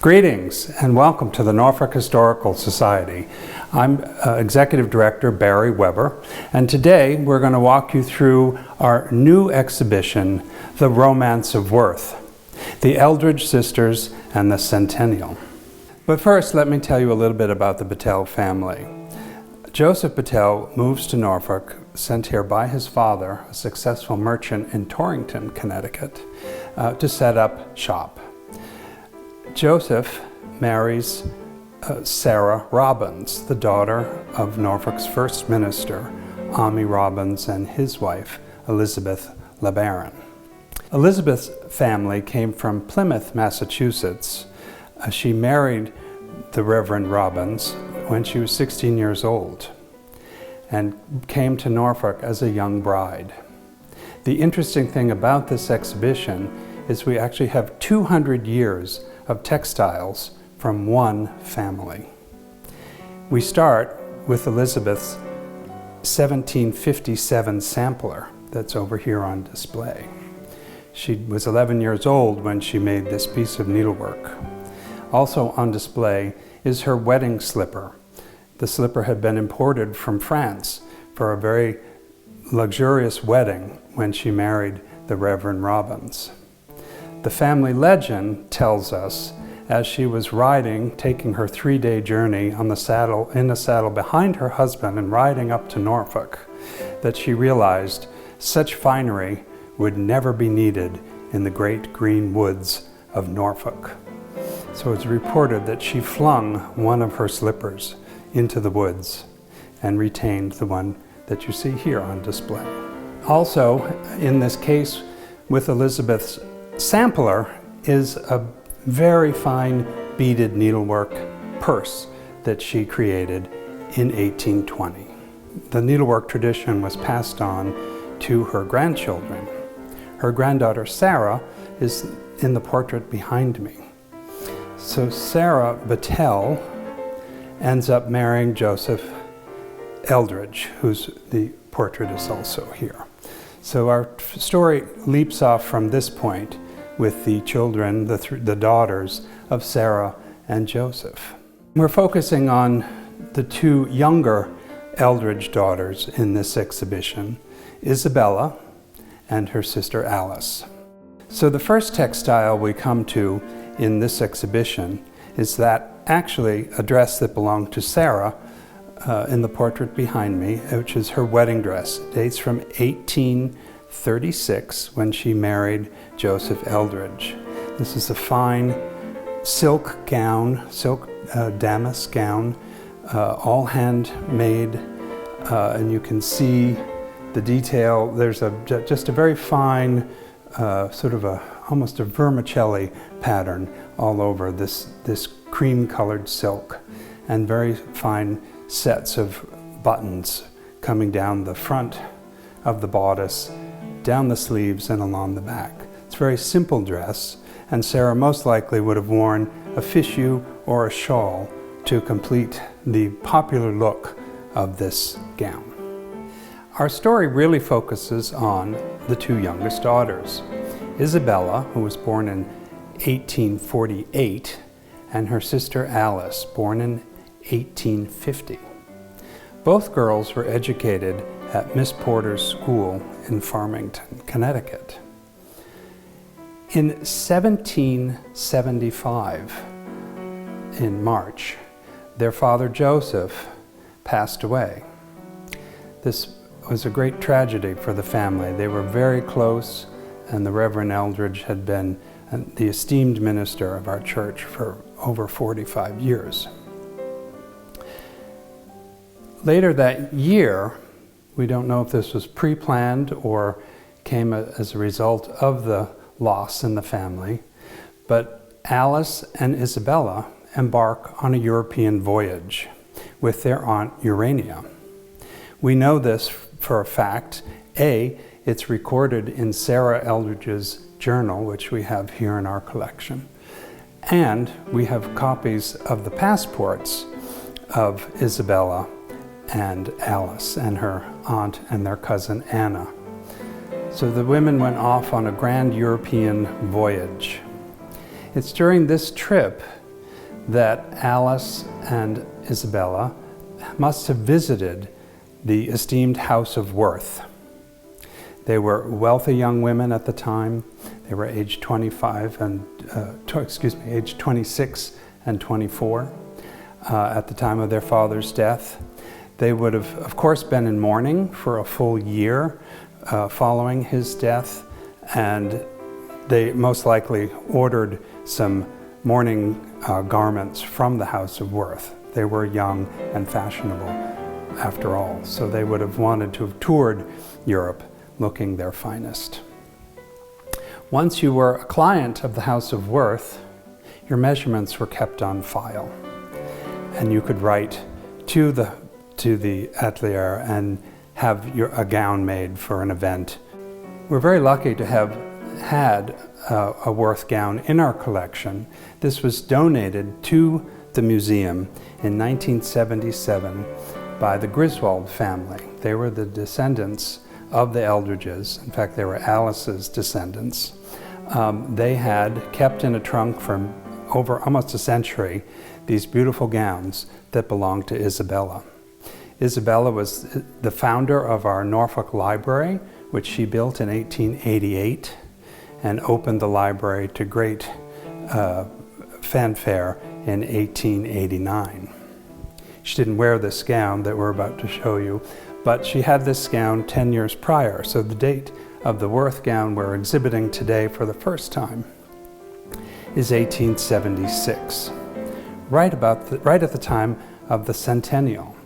Greetings and welcome to the Norfolk Historical Society. I'm Executive Director Barry Weber, and today we're going to walk you through our new exhibition, The Romance of Worth, the Eldridge Sisters and the Centennial. But first, let me tell you a little bit about the Battelle family. Joseph Battelle moves to Norfolk, sent here by his father, a successful merchant in Torrington, Connecticut, to set up shop. Joseph marries Sarah Robbins, the daughter of Norfolk's first minister, Ammi Robbins, and his wife, Elizabeth LeBaron. Elizabeth's family came from Plymouth, Massachusetts. She married the Reverend Robbins when she was 16 years old and came to Norfolk as a young bride. The interesting thing about this exhibition is we actually have 200 years of textiles from one family. We start with Elizabeth's 1757 sampler that's over here on display. She was 11 years old when she made this piece of needlework. Also on display is her wedding slipper. The slipper had been imported from France for a very luxurious wedding when she married the Reverend Robbins. The family legend tells us, as she was riding, taking her 3-day journey in the saddle behind her husband and riding up to Norfolk, that she realized such finery would never be needed in the great green woods of Norfolk. So it's reported that she flung one of her slippers into the woods and retained the one that you see here on display. Also, in this case with Elizabeth's sampler is a very fine beaded needlework purse that she created in 1820. The needlework tradition was passed on to her grandchildren. Her granddaughter Sarah is in the portrait behind me. So Sarah Battelle ends up marrying Joseph Eldridge, whose the portrait is also here. So our story leaps off from this point with the children, the daughters of Sarah and Joseph. We're focusing on the two younger Eldridge daughters in this exhibition, Isabella and her sister Alice. So the first textile we come to in this exhibition is that actually a dress that belonged to Sarah in the portrait behind me, which is her wedding dress. It dates from 1836 when she married Joseph Eldridge. This is a fine silk gown, damask gown, all handmade, and you can see the detail. There's just a very fine, sort of almost a vermicelli pattern all over this cream-colored silk, and very fine sets of buttons coming down the front of the bodice, down the sleeves and along the back. It's a very simple dress, and Sarah most likely would have worn a fichu or a shawl to complete the popular look of this gown. Our story really focuses on the two youngest daughters, Isabella, who was born in 1848, and her sister Alice, born in 1850. Both girls were educated at Miss Porter's school in Farmington, Connecticut. In 1775, in March, their father Joseph passed away. This was a great tragedy for the family. They were very close, and the Reverend Eldridge had been the esteemed minister of our church for over 45 years. Later that year, we don't know if this was pre-planned or came as a result of the loss in the family, but Alice and Isabella embark on a European voyage with their aunt Urania. We know this for a fact. It's recorded in Sarah Eldridge's journal, which we have here in our collection. And we have copies of the passports of Isabella and Alice and her aunt and their cousin Anna. So the women went off on a grand European voyage. It's during this trip that Alice and Isabella must have visited the esteemed House of Worth. They were wealthy young women at the time. They were aged 26 and 24 at the time of their father's death. They would have, of course, been in mourning for a full year following his death, and they most likely ordered some mourning garments from the House of Worth. They were young and fashionable after all, so they would have wanted to have toured Europe looking their finest. Once you were a client of the House of Worth, your measurements were kept on file, and you could write to the atelier and have a gown made for an event. We're very lucky to have had a Worth gown in our collection. This was donated to the museum in 1977 by the Griswold family. They were the descendants of the Eldridges. In fact, they were Alice's descendants. They had kept in a trunk for over almost a century these beautiful gowns that belonged to Isabella. Isabella was the founder of our Norfolk library, which she built in 1888 and opened the library to great fanfare in 1889. She didn't wear this gown that we're about to show you, but she had this gown 10 years prior, so the date of the Worth gown we're exhibiting today for the first time is 1876, right at the time of the Centennial.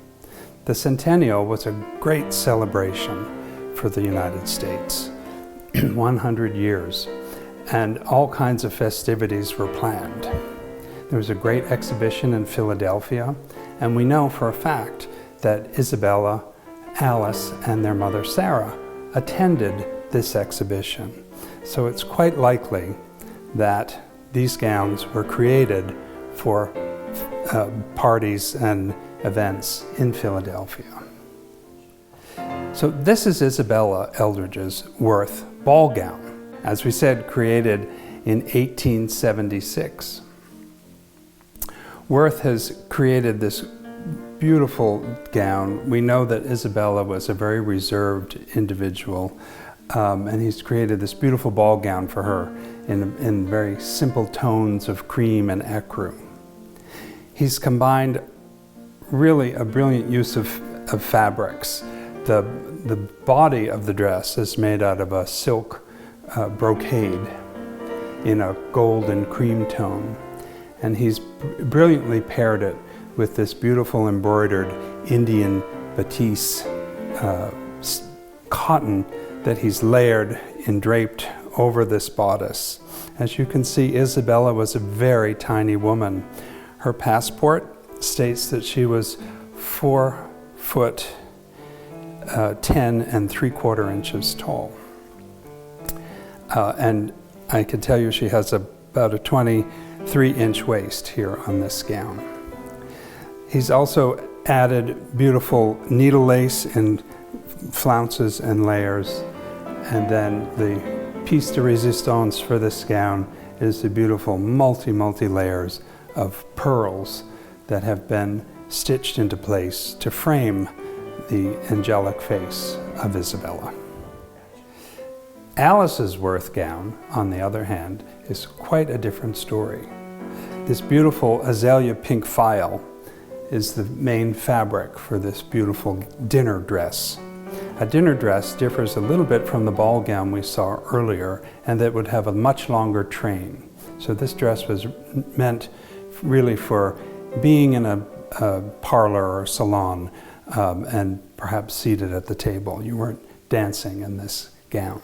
The Centennial was a great celebration for the United States, 100 years, and all kinds of festivities were planned. There was a great exhibition in Philadelphia, and we know for a fact that Isabella, Alice, and their mother Sarah attended this exhibition. So it's quite likely that these gowns were created for parties and events in Philadelphia. So this is Isabella Eldridge's Worth ball gown, as we said, created in 1876. Worth has created this beautiful gown. We know that Isabella was a very reserved individual, and he's created this beautiful ball gown for her in very simple tones of cream and ecru. He's combined really a brilliant use of fabrics. The body of the dress is made out of a silk brocade in a gold and cream tone, and he's brilliantly paired it with this beautiful embroidered Indian batiste cotton that he's layered and draped over this bodice. As you can see, Isabella was a very tiny woman. Her passport states that she was 4 foot 10 3/4 inches tall. And I can tell you she has about a 23-inch waist here on this gown. He's also added beautiful needle lace in flounces and layers. And then the piece de resistance for this gown is the beautiful multi layers of pearls that have been stitched into place to frame the angelic face of Isabella. Alice's Worth gown, on the other hand, is quite a different story. This beautiful azalea pink file is the main fabric for this beautiful dinner dress. A dinner dress differs a little bit from the ball gown we saw earlier, and that would have a much longer train. So this dress was meant really for being in a parlor or salon and perhaps seated at the table. You weren't dancing in this gown.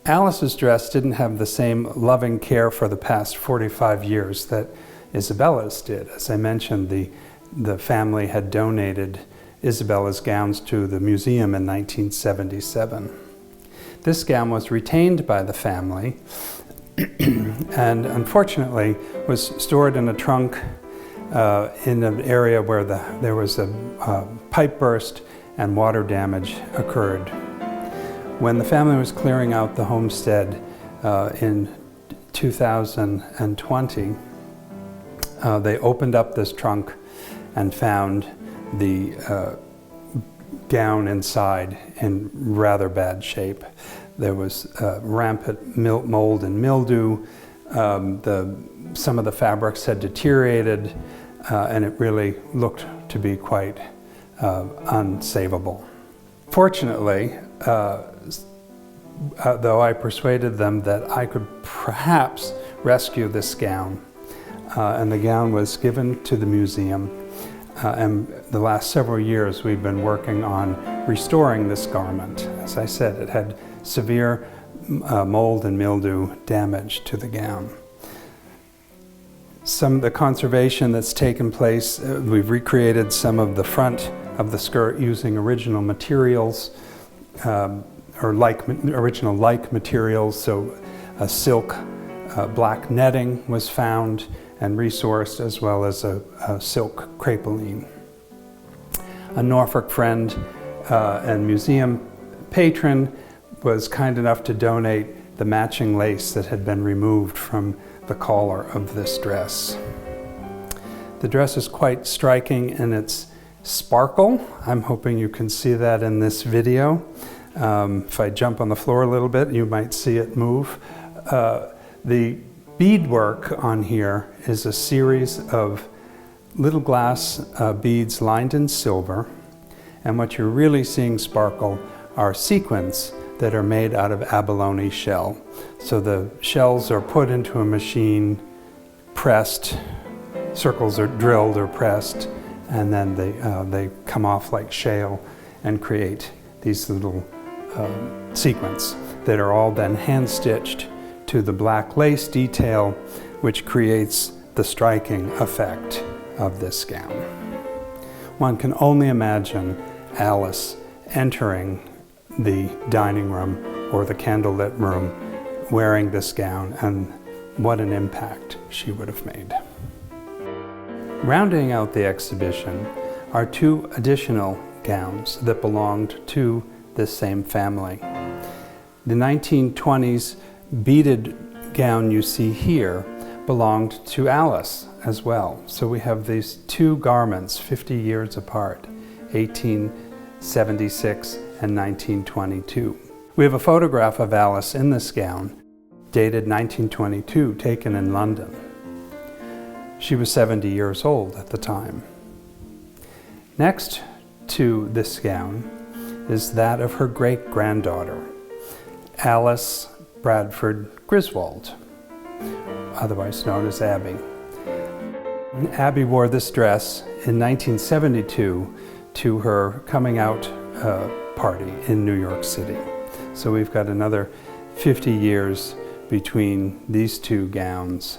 Alice's dress didn't have the same loving care for the past 45 years that Isabella's did. As I mentioned, the family had donated Isabella's gowns to the museum in 1977. This gown was retained by the family and unfortunately was stored in a trunk in an area where there was a pipe burst and water damage occurred. When the family was clearing out the homestead in 2020, They opened up this trunk and found the gown inside in rather bad shape. There was rampant mold and mildew. Some of the fabrics had deteriorated, and it really looked to be quite unsavable. Fortunately, though I persuaded them that I could perhaps rescue this gown, and the gown was given to the museum. And the last several years we've been working on restoring this garment. As I said, it had severe mold and mildew damage to the gown. Some of the conservation that's taken place, we've recreated some of the front of the skirt using original materials, or original like materials. So a silk black netting was found and resourced, as well as a silk crepeline. A Norfolk friend and museum patron was kind enough to donate the matching lace that had been removed from the collar of this dress. The dress is quite striking in its sparkle. I'm hoping you can see that in this video. If I jump on the floor a little bit, you might see it move. The beadwork on here is a series of little glass beads lined in silver, and what you're really seeing sparkle are sequins that are made out of abalone shell. So the shells are put into a machine, pressed, circles are drilled or pressed, and then they come off like shale and create these little sequins that are all then hand-stitched to the black lace detail, which creates the striking effect of this gown. One can only imagine Alice entering the dining room or the candlelit room wearing this gown, and what an impact she would have made. Rounding out the exhibition are two additional gowns that belonged to this same family. The 1920s beaded gown you see here belonged to Alice as well. So we have these two garments 50 years apart, 1876 and 1922. We have a photograph of Alice in this gown, dated 1922, taken in London. She was 70 years old at the time. Next to this gown is that of her great-granddaughter, Alice Bradford Griswold, otherwise known as Abby. Abby wore this dress in 1972 to her coming out party in New York City. So we've got another 50 years between these two gowns,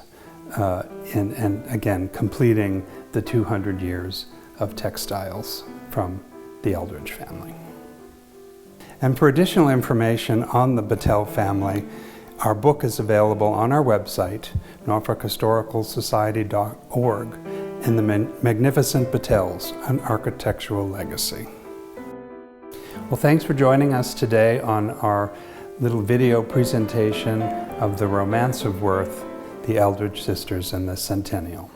and again completing the 200 years of textiles from the Eldridge family. And for additional information on the Battelle family, our book is available on our website, norfolkhistoricalsociety.org, in the Magnificent Battelles, an Architectural Legacy. Well, thanks for joining us today on our little video presentation of the Romance of Worth, the Eldridge sisters and the Centennial.